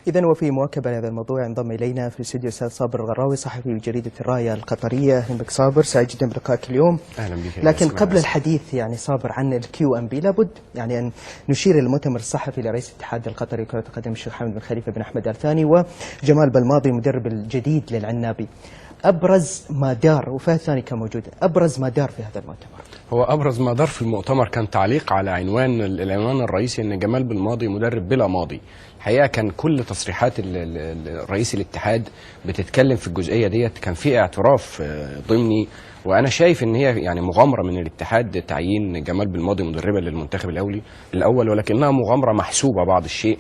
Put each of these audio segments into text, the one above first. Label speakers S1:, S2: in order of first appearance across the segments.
S1: إذا وفي مواكبة لهذا الموضوع انضم إلينا في الاستديو الأستاذ صابر الغراوي صحفي بجريدة الراية القطرية. أهلا بك صابر، سعيد جدا بلقائك اليوم.
S2: أهلا بك.
S1: لكن قبل الحديث صابر عن الQMB لابد أن نشير إلى المؤتمر الصحفي لرئيس الاتحاد القطري لكرة القدم الشيخ حامد بن خليفة بن أحمد آل ثاني وجمال بلماضي المدرب الجديد للعنابي. أبرز ما دار، وفهد ثاني كان موجود، أبرز ما دار في هذا المؤتمر.
S2: هو أبرز ما دار في المؤتمر كان تعليق على العنوان الرئيسي أن جمال بلماضي مدرب بلا ماضي. الحقيقة كان كل تصريحات رئيس الاتحاد بتتكلم في الجزئية ديت، كان في اعتراف ضمني، وانا شايف ان هي مغامره من الاتحاد تعيين جمال بلماضي مدربا للمنتخب الاول، ولكنها مغامره محسوبه بعض الشيء،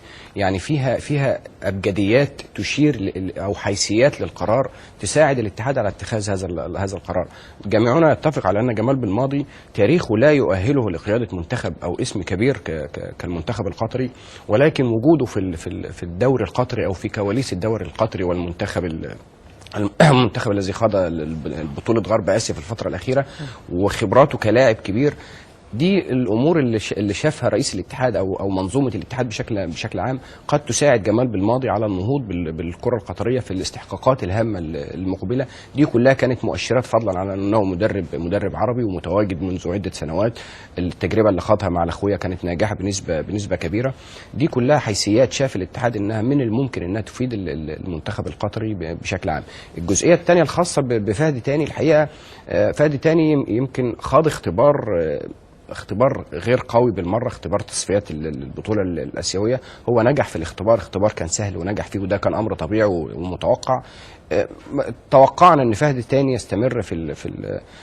S2: فيها ابجديات تشير او حيثيات للقرار تساعد الاتحاد على اتخاذ هذا القرار. جميعنا يتفق على ان جمال بلماضي تاريخه لا يؤهله لقياده منتخب او اسم كبير كالمنتخب القطري، ولكن وجوده في الدوري القطري او في كواليس الدوري القطري والمنتخب المنتخب الذي خاض بطولة غرب آسيا في الفترة الأخيرة وخبراته كلاعب كبير، دي الامور اللي شافها رئيس الاتحاد او منظومه الاتحاد بشكل عام قد تساعد جمال بلماضي على النهوض بالكره القطريه في الاستحقاقات الهامه المقبله. دي كلها كانت مؤشرات، فضلا على انه مدرب عربي ومتواجد منذ عده سنوات. التجربه اللي خاضها مع الاخويه كانت ناجحه بنسبه كبيره. دي كلها حيثيات شاف الاتحاد انها من الممكن انها تفيد المنتخب القطري بشكل عام. الجزئيه الثانيه الخاصه بفهد تاني، الحقيقه فهد تاني يمكن خاض اختبار غير قوي بالمره، اختبار تصفيات البطوله الاسيويه. هو نجح في اختبار كان سهل ونجح فيه، وده كان امر طبيعي ومتوقع. توقعنا ان فهد الثاني يستمر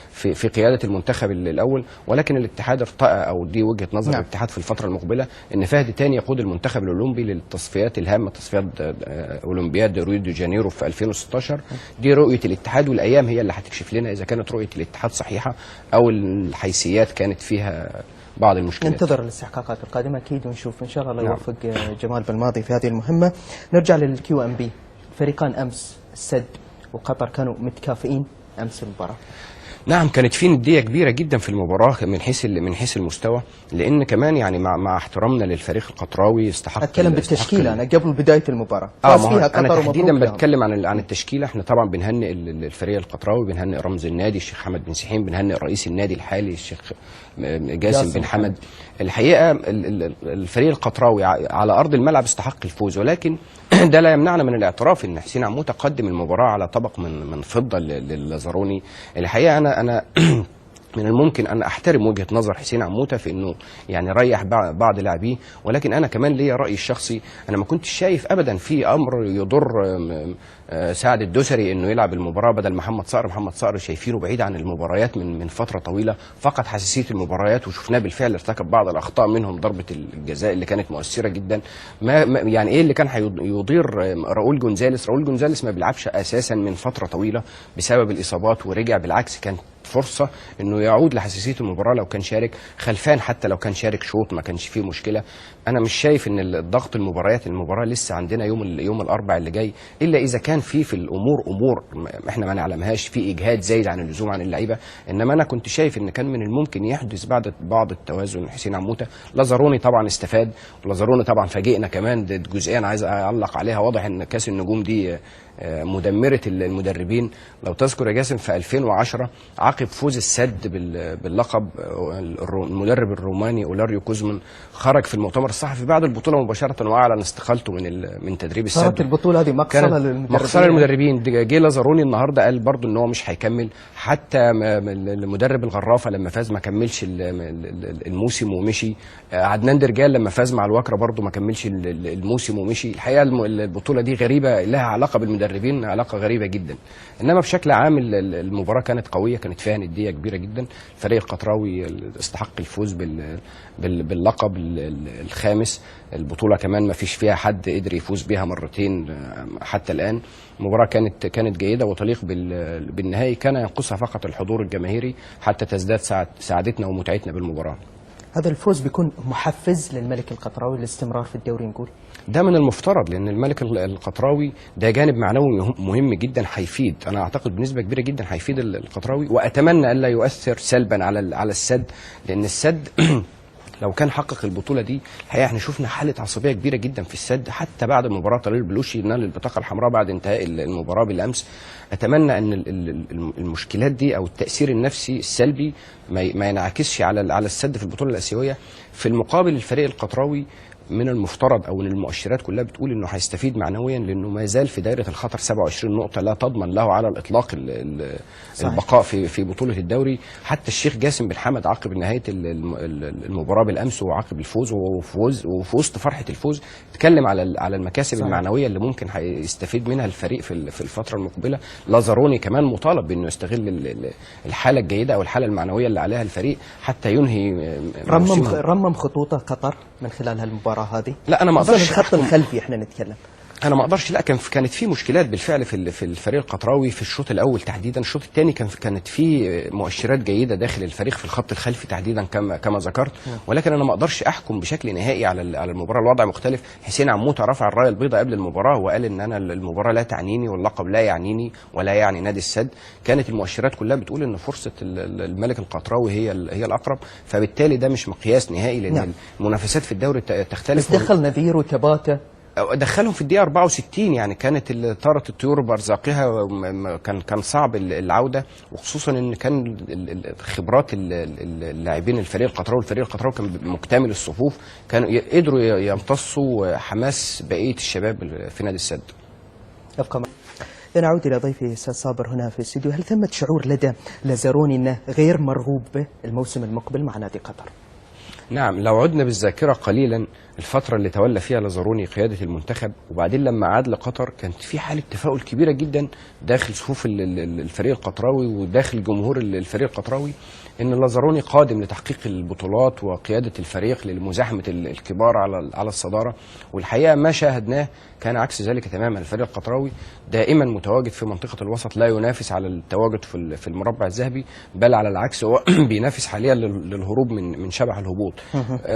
S2: في قياده المنتخب الاول، ولكن الاتحاد ارتأى، او دي وجهه نظر الاتحاد في الفتره المقبله، ان فهد الثاني يقود المنتخب الاولمبي للتصفيات الهامه، تصفيات اولمبياد ريو دي جانيرو في 2016. دي رؤيه الاتحاد، والايام هي اللي هتكشف لنا اذا كانت رؤيه الاتحاد صحيحه او الحيثيات كانت فيها بعض المشكلات.
S1: ننتظر الاستحقاقات القادمه اكيد ونشوف ان شاء الله يوفق جمال بلماضي في هذه المهمه. نرجع للQMB. فريقان امس السد وقطر كانوا متكافئين امس المباراه.
S2: نعم، كانت في نديه كبيره جدا في المباراه من حيث المستوى، لان كمان مع احترامنا للفريق القطراوي استحق.
S1: اتكلم بالتشكيله انا قبل بدايه المباراه. فيها قطر
S2: انا تحديدا بتكلم عن التشكيله. احنا طبعا بنهنئ الفريق القطراوي، بنهنئ رمز النادي الشيخ حمد بن سحيم، بنهنئ رئيس النادي الحالي الشيخ جاسم بن حمد. الحقيقه الفريق القطراوي على ارض الملعب استحق الفوز، ولكن ده لا يمنعنا من الاعتراف ان حسين عموته قدم المباراه على طبق من فضه للازاروني. الحقيقه انا من الممكن ان احترم وجهه نظر حسين عموته في انه ريح بعض لاعبيه، ولكن انا كمان ليا رايي الشخصي. انا ما كنتش شايف ابدا في امر يضر سعد الدوسري انه يلعب المباراه بدل محمد صقر شايفينه بعيد عن المباريات من فتره طويله، فقد حساسيه المباريات، وشفناه بالفعل ارتكب بعض الاخطاء، منهم ضربه الجزاء اللي كانت مؤثره جدا. ايه اللي كان هيضير راؤول جونزاليس ما بيلعبش اساسا من فتره طويله بسبب الاصابات، ورجع بالعكس كان فرصه انه يعود لحساسيه المباراه لو كان شارك. خلفان حتى لو كان شارك شوط ما كانش فيه مشكله. انا مش شايف ان الضغط المباراه لسه عندنا يوم الاربعاء اللي جاي، الا اذا كان في امور احنا ما نعلمهاش، في اجهاد زايد عن اللزوم عن اللعيبه. انما انا كنت شايف ان كان من الممكن يحدث بعض التوازن. حسين عموته لازاروني طبعا استفاد، ولازاروني طبعا فاجئنا كمان. دي جزئيه انا عايز اعلق عليها. واضح ان كاس النجوم دي مدمره المدربين. لو تذكر يا جاسم في 2010 عقب فوز السد باللقب، المدرب الروماني اولاريو كوزمان خرج في المؤتمر الصحفي بعد البطوله مباشره واعلن استقالته من تدريب السد.
S1: صارت البطوله هذه مقصله
S2: للمدربين. جه لازاروني النهارده قال برضو ان هو مش هيكمل. حتى المدرب الغرافه لما فاز ما كملش الموسم ومشي. عدنان درجال لما فاز مع الوكره برضو ما كملش الموسم ومشي. الحقيقه البطوله دي غريبه، لها علاقه بالمدربين، علاقه غريبه جدا. انما بشكل عام المباراه كانت قويه، كانت فيها نديه كبيره جدا. الفريق القطراوي استحق الفوز باللقب الخامس. البطوله كمان ما فيش فيها حد قدر يفوز بها مرتين حتى الان. المباراه كانت جيده وتليق بالنهائي. كان ينقصها فقط الحضور الجماهيري حتى تزداد سعادتنا ومتعتنا بالمباراه.
S1: هذا الفوز بيكون محفز للملك القطراوي للاستمرار في الدوري نقول؟
S2: ده من المفترض، لان الملك القطراوي ده جانب معنوي مهم جدا هيفيد. انا اعتقد بنسبه كبيره جدا هيفيد القطراوي، واتمنى الا يؤثر سلبا على السد، لان السد لو كان حقق البطوله دي الحقيقه احنا شفنا حاله عصبيه كبيره جدا في السد حتى بعد مباراه طلال البلوشي نال البطاقه الحمراء بعد انتهاء المباراه بالامس. اتمنى ان المشكلات دي او التاثير النفسي السلبي ما ينعكسش على السد في البطوله الاسيويه. في المقابل الفريق القطراوي من المفترض او ان المؤشرات كلها بتقول انه هيستفيد معنويا لانه ما زال في دائره الخطر 27 نقطه لا تضمن له على الاطلاق البقاء في بطوله الدوري. حتى الشيخ جاسم بن حمد عقب نهايه المباراه بالامس وعقب الفوز وفي وسط فرحه الفوز اتكلم على المكاسب المعنويه اللي ممكن هيستفيد منها الفريق في الفتره المقبله. لازاروني كمان مطالب بانه يستغل الحاله الجيده او الحاله المعنويه اللي عليها الفريق حتى ينهي
S1: رمم خطوطه قطر من خلال هالمباراه هذه.
S2: لا انا ما اقدرش
S1: الخط الخلفي احنا نتكلم.
S2: انا ما اقدرش. لا كانت في مشكلات بالفعل في الفريق القطراوي في الشوط الاول تحديدا. الشوط الثاني كانت في مؤشرات جيده داخل الفريق في الخط الخلفي تحديدا كما ذكرت، ولكن انا ما اقدرش احكم بشكل نهائي على المباراه. الوضع مختلف. حسين عموته رفع الرايه البيضاء قبل المباراه وقال ان انا المباراه لا تعنيني واللقب لا يعنيني ولا يعني نادي السد. كانت المؤشرات كلها بتقول ان فرصه الملك القطراوي هي الاقرب، فبالتالي ده مش مقياس نهائي لان المنافسات في الدوري تختلف.
S1: بس دخل نذير وتباته
S2: دخلهم في الدقيقه 64 يعني كانت طارت الطيور بارزاقها. كان صعب العوده وخصوصا ان كان خبرات اللاعبين الفريق القطراوي كان مكتمل الصفوف كانوا قدروا يمتصوا حماس بقيه الشباب في نادي السد.
S1: ابقى نعود الى ضيفي استاذ صابر هنا في الاستوديو. هل ثمة شعور لدى لازاروني انه غير مرغوب به الموسم المقبل مع نادي قطر؟
S2: نعم، لو عدنا بالذاكرة قليلا الفترة اللي تولى فيها لازاروني قيادة المنتخب وبعدين لما عاد لقطر كانت في حالة تفاؤل كبيرة جدا داخل صفوف الفريق القطراوي وداخل جمهور الفريق القطراوي ان لازاروني قادم لتحقيق البطولات وقيادة الفريق لمزاحمة الكبار على الصدارة. والحقيقة ما شاهدناه كان عكس ذلك تماما. الفريق القطراوي دائما متواجد في منطقة الوسط، لا ينافس على التواجد في المربع الذهبي، بل على العكس هو بينافس حاليا للهروب من شبح الهبوط.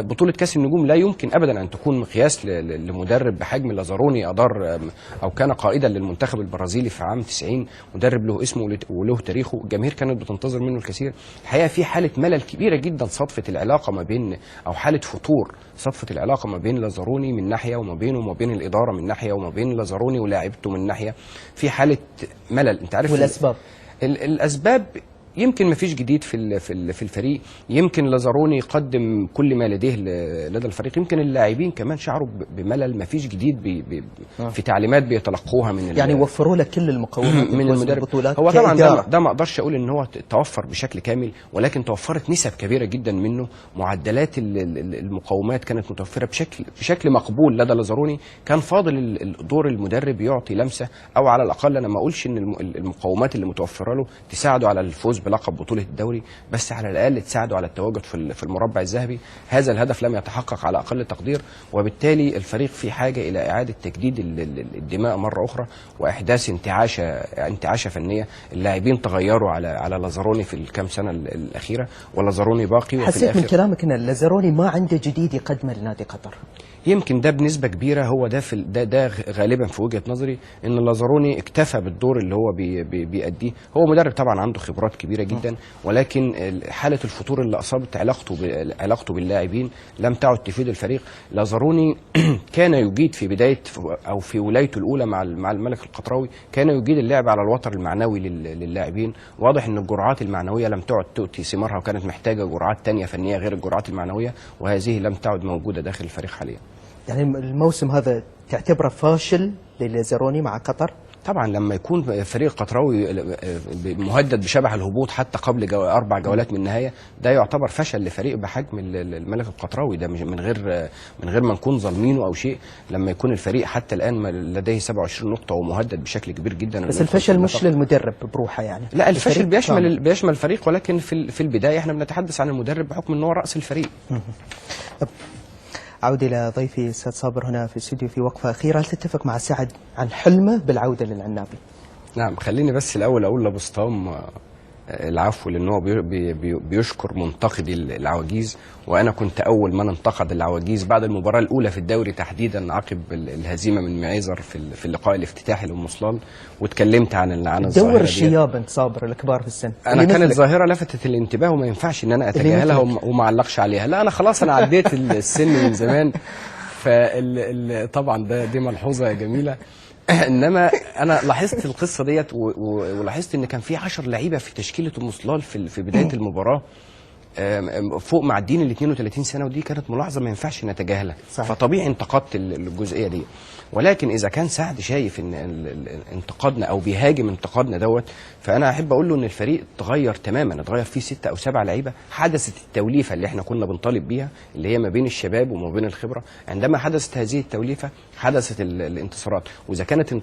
S2: بطولة كأس النجوم لا يمكن ابدا ان تكون مقياس لمدرب بحجم لازاروني ادار او كان قائدا للمنتخب البرازيلي في عام 90، مدرب له اسمه وله تاريخه. الجماهير كانت بتنتظر منه الكثير. الحقيقه في حاله ملل كبيره جدا صدفت العلاقه ما بين او حاله فتور صدفت العلاقه ما بين لازاروني من ناحيه وما بين الاداره من ناحيه وما بين لازاروني ولاعيبته من ناحيه. في حاله ملل. انت عارف
S1: والاسباب
S2: الاسباب يمكن ما فيش جديد في الفريق. يمكن لازاروني يقدم كل ما لديه لدى الفريق. يمكن اللاعبين كمان شعروا بملل. ما فيش جديد في تعليمات بيتلقوها
S1: يعني وفروا لك كل المقومات
S2: من المدرب. هو طبعا ده ما اقدرش اقول ان هو توفر بشكل كامل، ولكن توفرت نسب كبيره جدا منه. معدلات المقومات كانت متوفره بشكل مقبول لدى لازاروني. كان فاضل دور المدرب يعطي لمسه او على الاقل انا ما اقولش ان المقومات اللي متوفره له تساعده على الفوز بلقب بطولة الدوري، بس على الأقل تساعدوا على التواجد في المربع الذهبي. هذا الهدف لم يتحقق على أقل تقدير، وبالتالي الفريق في حاجة إلى إعادة تجديد الدماء مرة أخرى وإحداث انتعاشة فنية. اللاعبين تغيروا على لازاروني في الكام سنة الأخيرة ولازاروني باقي.
S1: حسيت من كلامك أن لازاروني ما عنده جديد يقدمه لنادي قطر.
S2: يمكن ده بنسبة كبيرة هو ده غالبا في وجهة نظري ان لازاروني اكتفى بالدور اللي هو بيأديه. هو مدرب طبعا عنده خبرات كبيرة جدا، ولكن حالة الفتور اللي اصابت علاقته باللاعبين لم تعد تفيد الفريق. لازاروني كان يجيد في بداية او في ولايته الاولى مع الملك القطراوي كان يجيد اللعب على الوتر المعنوي للاعبين. واضح ان الجرعات المعنوية لم تعد تؤتي ثمارها وكانت محتاجة جرعات تانية فنية غير الجرعات المعنوية، وهذه لم تعد موجودة داخل الفريق حاليا.
S1: يعني الموسم هذا تعتبره فاشل للازاروني مع قطر؟
S2: طبعا لما يكون فريق قطراوي مهدد بشبح الهبوط حتى قبل 4 جولات من النهايه، ده يعتبر فشل لفريق بحجم الملك القطراوي. ده من غير ما نكون ظالمينه او شيء. لما يكون الفريق حتى الان لديه 27 نقطه ومهدد بشكل كبير جدا.
S1: بس الفشل مش للمدرب بروحه يعني.
S2: لا الفشل بيشمل الفريق، ولكن في البدايه احنا بنتحدث عن المدرب بحكم ان هو راس الفريق.
S1: أعود إلى ضيفي أستاذ صابر هنا في الاستوديو في وقفة أخيرة. هل تتفق مع سعد عن حلمه بالعودة للعنابي؟
S2: نعم، خليني بس الأول أقول لأبو سطام العفو، لان هو بيشكر منتقدي العواجيز، وانا كنت اول من انتقد العواجيز بعد المباراه الاولى في الدوري تحديدا عقب الهزيمه من معيزر في اللقاء الافتتاحي للمصلال، واتكلمت عن الظاهره
S1: دور
S2: دي.
S1: الشياب انت صابر الكبار في السن،
S2: انا كانت ظاهره لفتت الانتباه وما ينفعش ان انا اتجاهلها وما اعلقش عليها. لا انا خلاص انا عديت السن من زمان، طبعا دي ملحوظه جميله. انما انا لاحظت القصه ديت ولاحظت ان كان في 10 لعيبه في تشكيله المصلال في بدايه المباراه فوق معدين ال 32 سنه، ودي كانت ملاحظه ما ينفعش نتجاهلها. فطبيعي انتقدت الجزئيه دي، ولكن اذا كان سعد شايف ان انتقادنا او بيهاجم انتقادنا دوت، فانا احب اقول له ان الفريق اتغير تماما، اتغير فيه 6 أو 7 لعيبه. حدثت التوليفه اللي احنا كنا بنطالب بيها، اللي هي ما بين الشباب وما بين الخبره. عندما حدثت هذه التوليفه حدثت الانتصارات، واذا كانت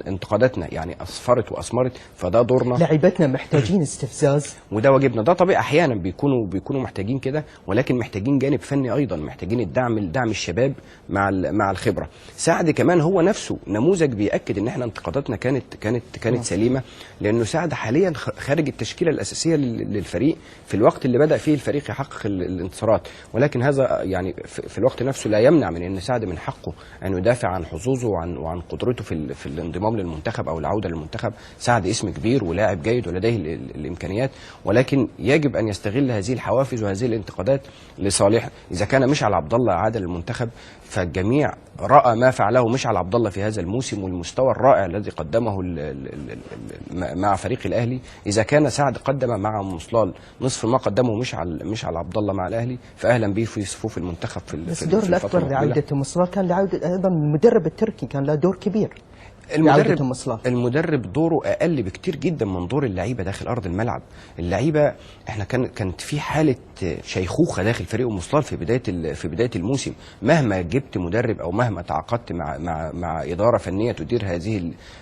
S2: انتقاداتنا يعني اصفرت واثمرت فده دورنا.
S1: لعيبتنا محتاجين استفزاز،
S2: وده واجبنا. ده طبيعي، احيانا بيكونوا محتاجين كده، ولكن محتاجين جانب فني ايضا، محتاجين دعم الشباب مع الخبره. سعد كمان هو نفسه نموذج بيأكد ان احنا انتقاداتنا كانت سليمه، لانه سعد حاليا خارج التشكيله الاساسيه للفريق في الوقت اللي بدأ فيه الفريق يحقق الانتصارات، ولكن هذا يعني في الوقت نفسه لا يمنع من ان سعد من حقه ان يدافع عن حظوظه وعن قدرته في الانضمام للمنتخب او العوده للمنتخب. سعد اسم كبير ولاعب جيد ولديه الامكانيات، ولكن يجب ان يستغل هذه الحوافز وهذه الانتقادات لصالحه. اذا كان مشعل عبد الله عاد للمنتخب فالجميع راى ما فعله مشعل عبد الله في هذا الموسم والمستوى الرائع الذي قدمه مع فريق الاهلي. اذا كان سعد قدم مع مصلال نصف ما قدمه مشعل عبد الله مع الاهلي، فاهلا به في صفوف المنتخب في
S1: بس الدور الاكبر لعوده مصلال كان لعوده ايضا المدرب التركي، كان له دور كبير.
S2: المدرب دوره اقل بكتير جدا من دور اللعيبه داخل ارض الملعب. اللعيبه احنا كانت في حاله شيخوخه داخل فريق المصلال في بدايه الموسم. مهما جبت مدرب او مهما تعاقدت مع اداره فنيه تدير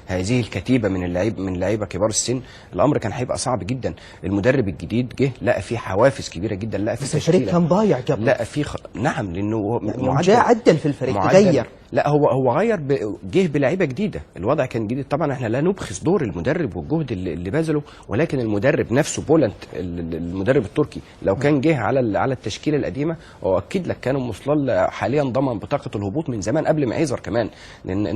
S2: هذه الكتيبه من لعيبه كبار السن، الامر كان هيبقى صعب جدا. المدرب الجديد جه لقى فيه حوافز كبيره جدا، لقى فيه
S1: تشكيله. الفريق كان ضايع قبل،
S2: لقى فيه نعم، لانه
S1: يعني جاء عدل في الفريق، غير.
S2: لا هو غير جه بلعيبه جديده، الوضع كان جديد. طبعا احنا لا نبخس دور المدرب والجهد اللي بذله، ولكن المدرب نفسه بولند المدرب التركي لو كان جه على التشكيله القديمه، واكد لك كان مصلال حاليا ضمن بطاقه الهبوط من زمان قبل معيزر كمان. لان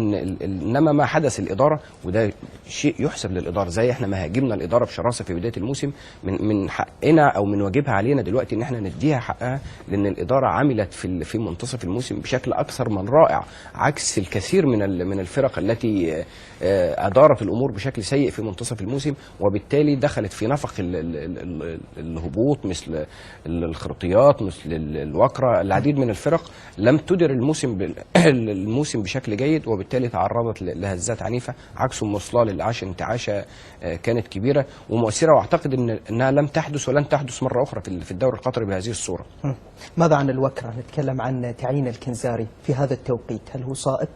S2: انما ما حدث الاداره، وده شيء يحسب للاداره، زي احنا ما هاجمنا الاداره بشراسه في بدايه الموسم، من حقنا او من واجبها علينا دلوقتي ان احنا نديها حقها، لان الاداره عملت في منتصف الموسم بشكل اكثر من رائع، عكس الكثير من الفرق التي أدارت الأمور بشكل سيء في منتصف الموسم، وبالتالي دخلت في نفق الهبوط مثل الخرطيات، مثل الوكرة. العديد من الفرق لم تدر الموسم بشكل جيد، وبالتالي تعرضت لهزات عنيفة، عكس مصلال اللي عاش انتعاشة كانت كبيرة ومؤثرة، واعتقد انها لم تحدث ولن تحدث مرة أخرى في الدوري القطري بهذه الصورة.
S1: ماذا عن الوكرة؟ نتكلم عن تعيين الكنزاري في هذا التوقيت، هل هو صائب؟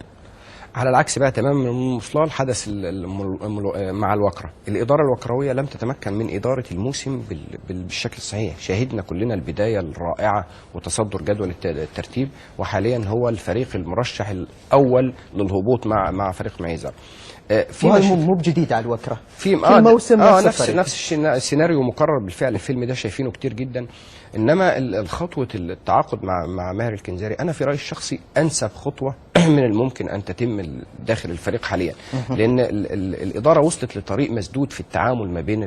S2: على العكس بقى تماما من مصلال حدث مع الوكرة. الإدارة الوكروية لم تتمكن من إدارة الموسم بالشكل الصحيح. شاهدنا كلنا البداية الرائعة وتصدر جدول الترتيب، وحاليا هو الفريق المرشح الأول للهبوط مع فريق معيزر.
S1: مو بجديد على الوكرة
S2: في
S1: موسم
S2: نفس السيناريو مكرر بالفعل. الفيلم ده شايفينه كتير جدا. انما الخطوه التعاقد مع ماهر الكنزاري انا في رايي الشخصي انسب خطوه من الممكن ان تتم داخل الفريق حاليا، لان الاداره وصلت لطريق مسدود في التعامل ما بين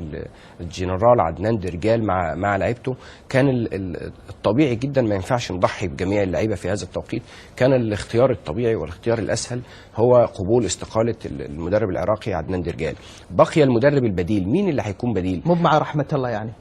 S2: الجنرال عدنان درجال مع لعيبته. كان الطبيعي جدا ما ينفعش نضحي بجميع اللعيبه في هذا التوقيت. كان الاختيار الطبيعي والاختيار الاسهل هو قبول استقاله المدرب العراقي عدنان درجال. بقي المدرب البديل. مين اللي هيكون بديل؟
S1: مو مع رحمه الله يعني.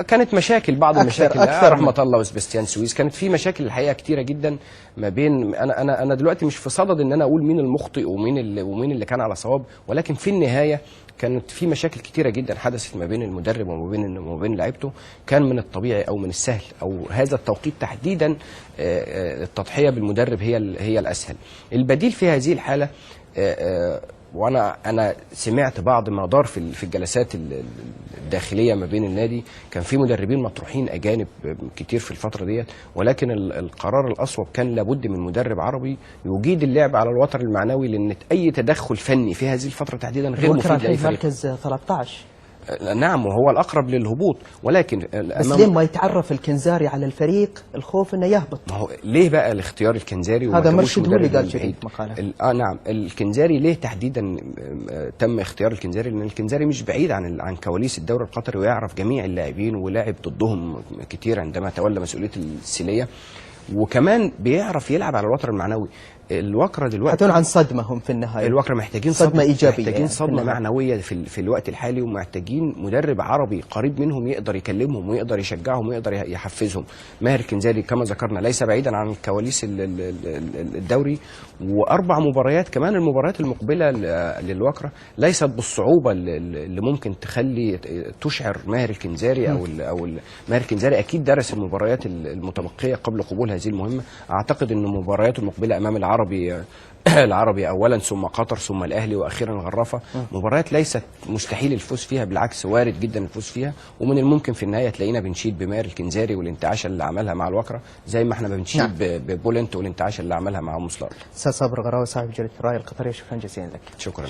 S2: كانت مشاكل، بعض المشاكل
S1: أكثر
S2: رحمه الله وسباستيان سويس، كانت في مشاكل الحقيقه كتيره جدا ما بين. انا دلوقتي مش في صدد ان انا اقول مين المخطئ ومين اللي كان على صواب، ولكن في النهايه كانت في مشاكل كتيره جدا حدثت ما بين المدرب وما بين لعيبته. كان من الطبيعي او من السهل او هذا التوقيت تحديدا التضحيه بالمدرب هي الاسهل. البديل في هذه الحاله وانا سمعت بعض ما دار في الجلسات الداخليه ما بين النادي. كان في مدربين مطروحين اجانب كتير في الفتره ديت، ولكن القرار الاصوب كان لابد من مدرب عربي يجيد اللعب على الوتر المعنوي، لان اي تدخل فني في هذه الفتره تحديدا غير مفيد لاي فريق.
S1: مركز 13
S2: نعم، وهو الاقرب للهبوط، ولكن
S1: بس ليه ما يتعرف الكنزاري على الفريق الخوف انه يهبط؟
S2: ما هو ليه بقى الاختيار الكنزاري؟
S1: هذا مرشد هو اللي قال كذا
S2: بعيد
S1: مقاله.
S2: نعم، الكنزاري ليه تحديدا تم اختيار الكنزاري؟ لان الكنزاري مش بعيد عن كواليس الدوري القطري، ويعرف جميع اللاعبين ولعب ضدهم كتير عندما تولى مسؤوليه السيليه، وكمان بيعرف يلعب على الوتر المعنوي. الوكره دلوقتي
S1: حتون عن صدمه هم في النهايه،
S2: الوكره محتاجين
S1: صدمه ايجابيه،
S2: محتاجين
S1: يعني
S2: صدمه معنويه في الوقت الحالي، ومحتاجين مدرب عربي قريب منهم يقدر يكلمهم ويقدر يشجعهم ويقدر يحفزهم. ماهر الكنزاري كما ذكرنا ليس بعيدا عن كواليس الدوري، واربع مباريات كمان، المباريات المقبله للوكره ليست بالصعوبه اللي ممكن تخلي تشعر ماهر الكنزاري او ماهر الكنزاري اكيد درس المباريات المتبقيه قبل قبول هذه المهمه. اعتقد ان مبارياته المقبله امام العربي اولا، ثم قطر، ثم الاهلي، واخيرا الغرافه، مباريات ليست مستحيل الفوز فيها، بالعكس وارد جدا الفوز فيها، ومن الممكن في النهايه تلاقينا بنشيد بماهر الكنزاري والانتعاشه اللي عملها مع الوكره، زي ما احنا بنشيد ببولنت والانتعاشه اللي عملها مع مسلار.
S1: استاذ صابر غراوي صاحب جريده الراي القطريه، شكرا جزيلا لك.
S2: شكرا.